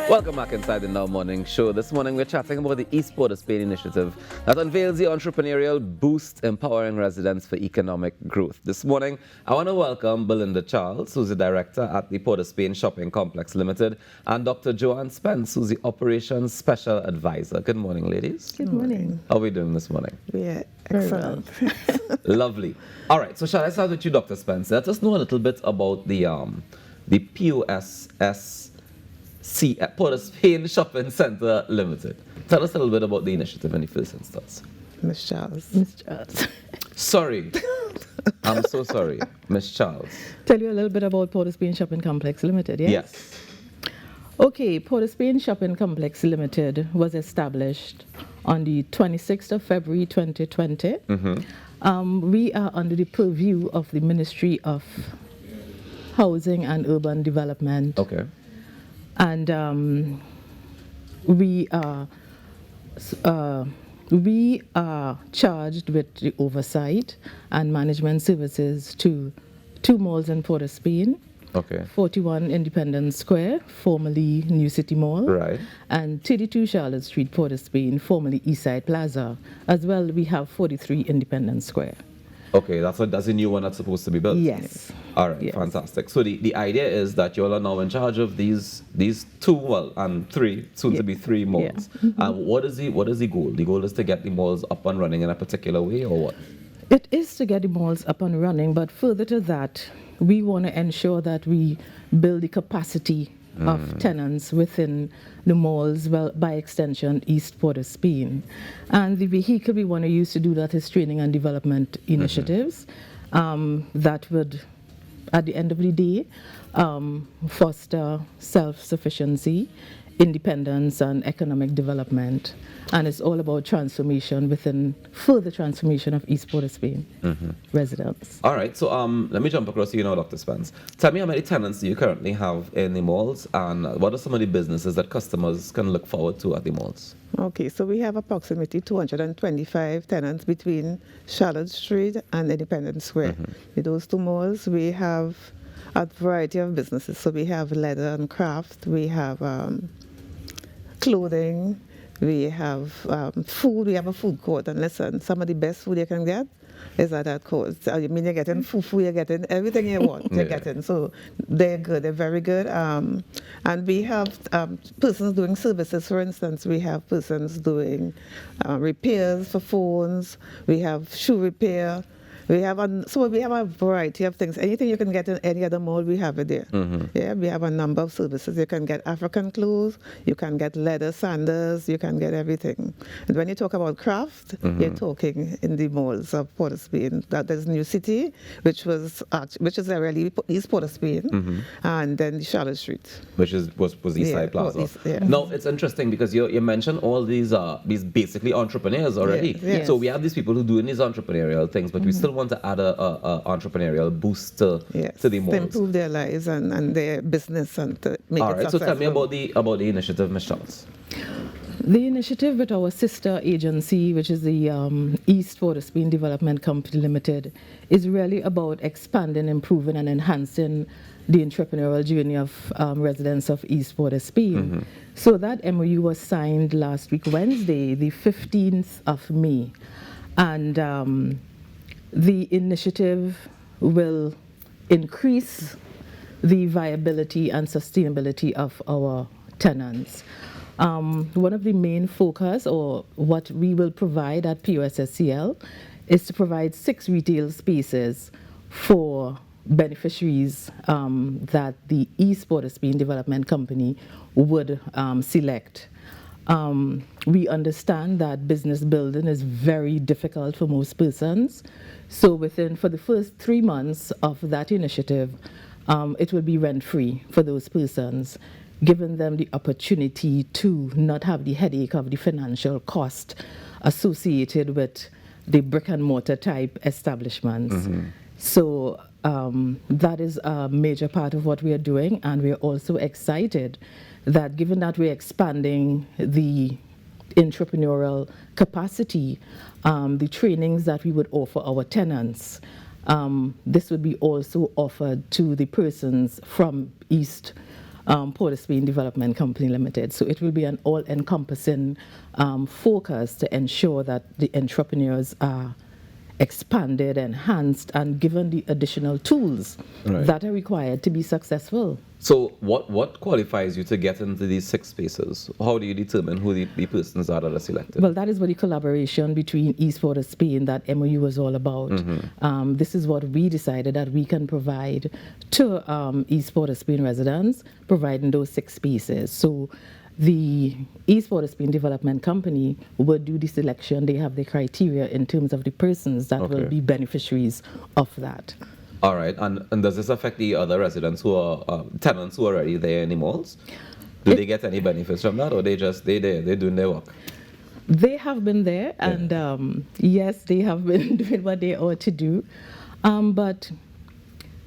Welcome back inside the Now Morning Show. This morning we're chatting about the East Port of Spain initiative that unveils the entrepreneurial boost empowering residents for economic growth. This morning I want to welcome Belinda Charles, who's the director at the Port of Spain Shopping Complex Limited, and Dr. Joanne Spence, who's the operations special advisor. Good morning, ladies. Good morning. How are we doing this morning? Yeah, excellent. Lovely. All right, so shall I start with you, Dr. Spence? Let us know a little bit about the POSSCL, Port of Spain Shopping Centre Limited. Tell us a little bit about the initiative in the first instance. Miss Charles. Miss Charles. Sorry. I'm so sorry, Miss Charles. Tell you a little bit about Port of Spain Shopping Complex Limited, yes? Yes. Okay, Port of Spain Shopping Complex Limited was established on the 26th of February 2020. We are under the purview of the Ministry of Housing and Urban Development. Okay. And we are charged with the oversight and management services to 2 malls in Port of Spain. Okay. 41 Independence Square, formerly New City Mall. Right. And 32 Charlotte Street, Port of Spain, formerly Eastside Plaza. As well, we have 43 Independence Square. Okay, that's a new one that's supposed to be built. Yes. All right, Yes. fantastic. So the idea is that you all are now in charge of these 2, well, and 3, soon to be 3 malls. Yeah. What is the goal? The goal is to get the malls up and running in a particular way, or what? It is to get the malls up and running, but further to that, we want to ensure that we build the capacity of tenants within the malls, well, by extension, East Port of Spain. And the vehicle we want to use to do that is training and development initiatives that would, at the end of the day, foster self-sufficiency, independence, and economic development. And it's all about transformation further transformation of East Port of Spain residents. All right, so let me jump across to you now, Dr. Spence. Tell me how many tenants do you currently have in the malls, and what are some of the businesses that customers can look forward to at the malls? Okay, so we have approximately 225 tenants between Charlotte Street and Independence Square. With those 2 malls, we have a variety of businesses. So we have leather and craft, we have clothing, we have food. We have a food court, and listen, some of the best food you can get is at that court. I mean, you're getting fufu, you're getting everything you want, you're getting. So they're good, they're very good. And we have persons doing services. For instance, we have persons doing repairs for phones, we have shoe repair. We have a variety of things. Anything you can get in any other mall, we have it there. Yeah, we have a number of services. You can get African clothes, you can get leather sandals, you can get everything. And when you talk about craft, you're talking in the malls of Port of Spain. There's New City, which is really East Port of Spain, and then Charlotte Street, Which was Eastside Plaza. Yeah. No, it's interesting because you mentioned all these basically entrepreneurs already. Yes. So we have these people who doing these entrepreneurial things, but we still want to add a entrepreneurial boost to the malls. To improve their lives and their business and to make All it right, successful. so tell me about the initiative, Ms. Charles. The initiative with our sister agency, which is the East Port of Spain Development Company Limited, is really about expanding, improving, and enhancing the entrepreneurial journey of residents of East Port of Spain. So that MOU was signed last week, Wednesday, the 15th of May. And the initiative will increase the viability and sustainability of our tenants. One of the main focus, or what we will provide at POSSCL, is to provide 6 retail spaces for beneficiaries that the East Port of Spain Development Company would select. We understand that business building is very difficult for most persons. So for the first 3 months of that initiative, it will be rent-free for those persons, giving them the opportunity to not have the headache of the financial cost associated with the brick and mortar type establishments. So that is a major part of what we are doing, and we are also excited that given that we're expanding the entrepreneurial capacity, the trainings that we would offer our tenants, this would be also offered to the persons from East Port of Spain Development Company Limited. So it will be an all-encompassing focus to ensure that the entrepreneurs are expanded, enhanced, and given the additional tools that are required to be successful. So what qualifies you to get into these 6 spaces? How do you determine who the persons are that are selected? Well, that is what the collaboration between East Port of Spain, that MOU was all about. This is what we decided that we can provide to East Port of Spain residents, providing those 6 spaces. So the East Port of Spain Development Company will do the selection. They have the criteria in terms of the persons that will be beneficiaries of that. All right, and does this affect the other residents who are tenants who are already there in the malls? Do they get any benefits from that, or they're doing their work? They have been there, and yes, they have been doing what they ought to do, but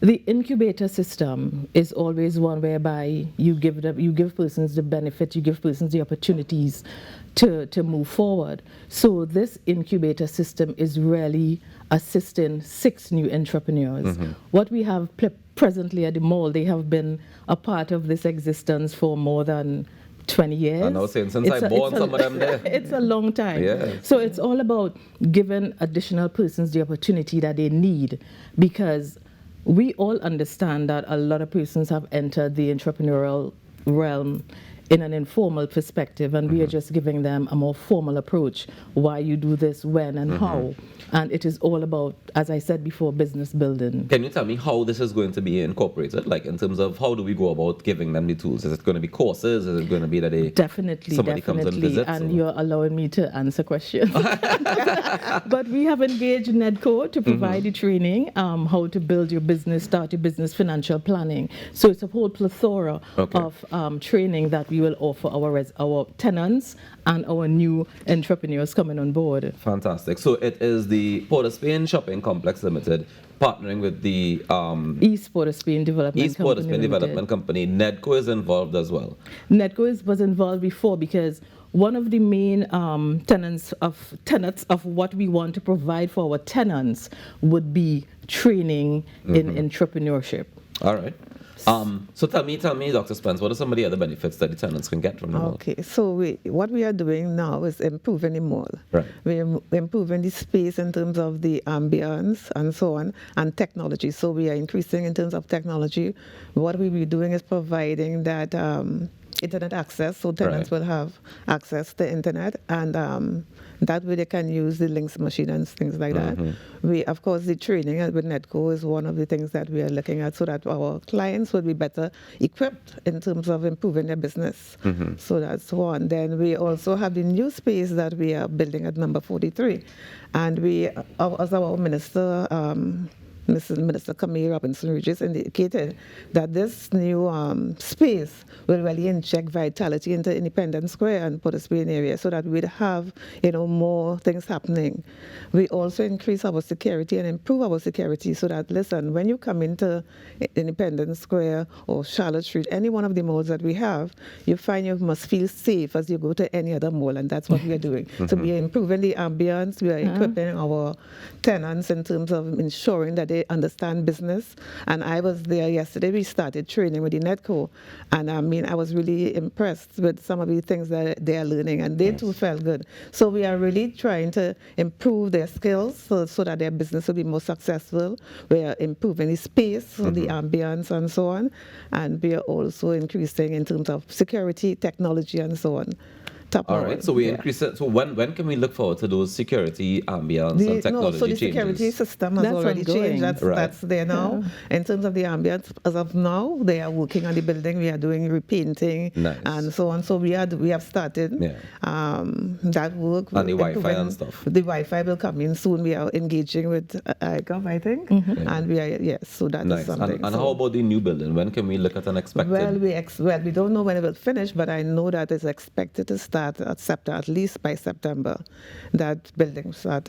the incubator system is always one whereby you give persons the benefit, you give persons the opportunities to move forward. So this incubator system is really assisting 6 new entrepreneurs. What we have presently at the mall, they have been a part of this existence for more than 20 years. I know, since I born some of them there. It's a long time. Yeah. So it's all about giving additional persons the opportunity that they need, because we all understand that a lot of persons have entered the entrepreneurial realm in an informal perspective, and we are just giving them a more formal approach. Why you do this, when, and how. And it is all about, as I said before, business building. Can you tell me how this is going to be incorporated? Like, in terms of how do we go about giving them the tools? Is it going to be courses? Is it going to be that somebody comes and visits? And you're allowing me to answer questions. But we have engaged NEDCO to provide the training, how to build your business, start your business, financial planning. So it's a whole plethora of training that we will offer our tenants and our new entrepreneurs coming on board. Fantastic. So it is the Port of Spain Shopping Complex Limited partnering with the East Port of Spain Development Company. NEDCO is involved as well. NEDCO was involved before, because one of the main tenets of what we want to provide for our tenants would be training in entrepreneurship. All right. So tell me, Dr. Spence, what are some of the other benefits that the tenants can get from the mall? Okay, so what we are doing now is improving the mall. Right. We're improving the space in terms of the ambience and so on, and technology. So we are increasing in terms of technology. What we will be doing is providing that internet access, so tenants will have access to internet, and that way they can use the links machine and things like that. We, of course, the training with NEDCO is one of the things that we are looking at, so that our clients will be better equipped in terms of improving their business. So that's one. Then we also have the new space that we are building at number 43, and we, as our minister, Mrs. Minister Camille Robinson-Regis indicated that this new space will really inject vitality into Independence Square and Port of Spain area, so that we'd have more things happening. We also increase our security and improve our security, so that, listen, when you come into Independence Square or Charlotte Street, any one of the malls that we have, you find you must feel safe as you go to any other mall, and that's what we are doing. So we are improving the ambience, we are equipping our tenants in terms of ensuring that they understand business. And I was there yesterday. We started training with the NEDCO, and I was really impressed with some of the things that they are learning, and they too felt good. So we are really trying to improve their skills so that their business will be more successful. We are improving the space, the ambience, and so on, and we are also increasing in terms of security, technology, and so on. All right, so we increase it. So when can we look forward to those security, ambience, and technology so the changes? security system has already changed. That's there now. In terms of the ambience, as of now, they are working on the building. We are doing repainting and so on. So we have started that work. And the Wi-Fi and stuff. The Wi-Fi will come in soon. We are engaging with ICOM, I think, and we are so that is something. And how about the new building? When can we look at an expected? Well, we don't know when it will finish, but I know that it's expected to start start at September, at least by September. That building start,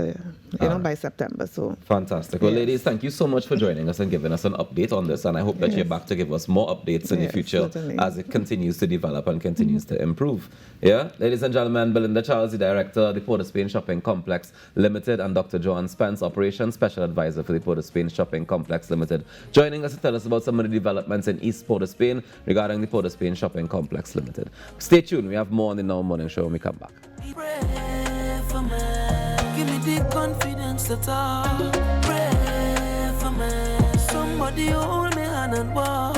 by September. So fantastic. Well, yes. ladies, thank you so much for joining us and giving us an update on this. And I hope that you're back to give us more updates in the future certainly. as it continues to develop and continues to improve. Yeah, ladies and gentlemen, Belinda Charles, the director of the Port of Spain Shopping Complex Limited, and Dr. Joanne Spence, Operations Special Advisor for the Port of Spain Shopping Complex Limited, joining us to tell us about some of the developments in East Port of Spain regarding the Port of Spain Shopping Complex Limited. Stay tuned. We have more on the Now Morning Show when we come back. Pray for me. Give me the confidence to talk. Pray for me. Somebody hold me hand and walk.